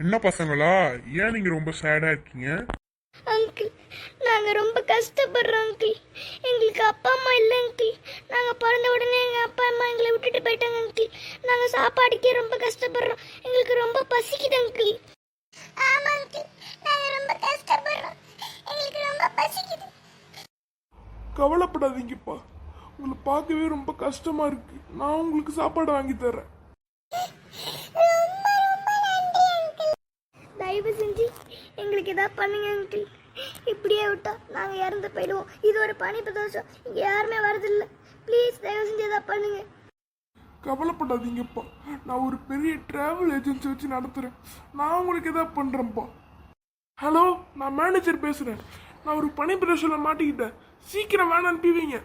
என்ன பசங்களா, ஏன் நீங்க ரொம்ப சேடா இருக்கீங்க? அங்கிள், நாங்க ரொம்ப கஷ்டப்படுறோம் அங்கிள். எங்களுக்கு அப்பா அம்மா இல்லை அங்கிள். நாங்க பிறந்த உடனே எங்க அப்பா அம்மா எங்களை விட்டுட்டு போயிட்டாங்க அங்கிள். நாங்க சாப்பாடுக்கே ரொம்ப கஷ்டப்படுறோம். எங்களுக்கு ரொம்ப பசிக்குது அங்கிள். ஆமா அங்கிள், நாங்க ரொம்ப கஷ்டப்படுறோம். எங்களுக்கு ரொம்ப பசிக்குது. கவலைப்படாதீங்கப்பா, உங்களை பார்க்கவே ரொம்ப கஷ்டமா இருக்கு. நான் உங்களுக்கு சாப்பாடு வாங்கி தரேன். தயவு செஞ்சு எங்களுக்கு ஏதாவது பண்ணுங்க அங்கிள். இப்படியே விட்டா நாங்க இறந்து போயிடுவோம். இது ஒரு பனி பிரதோஷம், இங்க யாருமே வரதில்லை. ப்ளீஸ் தயவு செஞ்சு ஏதாவது பண்ணுங்க. கவலைப்படாதீங்கப்பா, நான் ஒரு பெரிய டிராவல் ஏஜென்சி வச்சு நடத்துறேன். நான் உங்களுக்கு எதாவது பண்றேன்ப்பா. ஹலோ, நான் மேனேஜர் பேசுறேன். நான் ஒரு பனி பிரதேசத்துல மாட்டிக்கிட்டேன். சீக்கிரம் வேன் அனுப்பிவீங்க.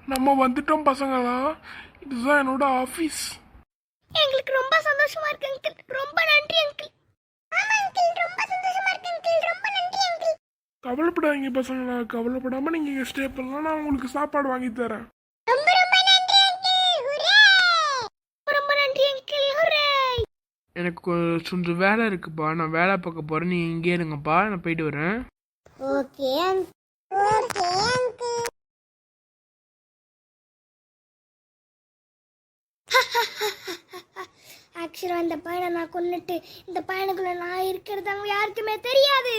நம்ம வந்துட்டோம் பசங்களா. இதுதான் என்னோட ஆபீஸ். எங்களுக்கு ரொம்ப சந்தோஷமா இருக்கு அங்கிள். ரொம்ப நன்றி அங்கிள். ஆமா அங்கிள், ரொம்ப சந்தோஷமா இருக்கு அங்கிள். ரொம்ப நன்றி அங்கிள். கவலைப்படாதீங்க பசங்களா, கவலைப்படாம நீங்க இங்க ஸ்டே பண்ணலாம். நான் உங்களுக்கு சாப்பாடு வாங்கி தரேன். ரொம்ப ரொம்ப நன்றி அங்கிள். ஹூரே! ரொம்ப நன்றி அங்கிள். ஹூரே! எனக்கு கொஞ்சம் வேலை இருக்குப்பா, நான் வேலை பார்க்க போகிறேன். நீங்கள் இங்கே இருங்கப்பா, நான் போயிட்டு வரேன். Okay uncle. Okay uncle. ஆக்சுவலாக இந்த பையனை நான் கொன்னுட்டு இந்த பையனுக்குள்ள நான் இருக்கிறது அவங்க யாருக்குமே தெரியாது.